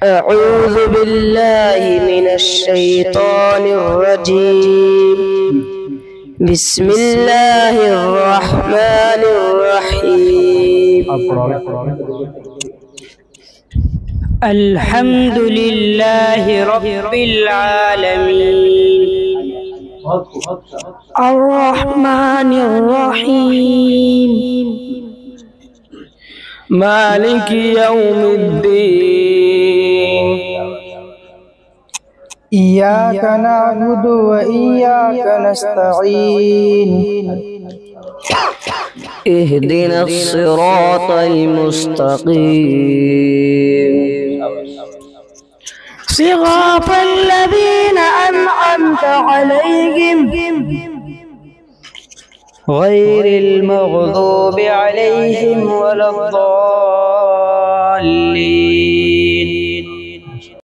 أعوذ بالله من الشيطان الرجيم بسم الله الرحمن الرحيم الحمد لله رب العالمين الرحمن الرحيم مالك يوم الدين إياك نعبد وإياك نستعين اهدنا الصراط المستقيم صراط الذين أنعمت عليهم غير المغضوب عليهم ولا الضالين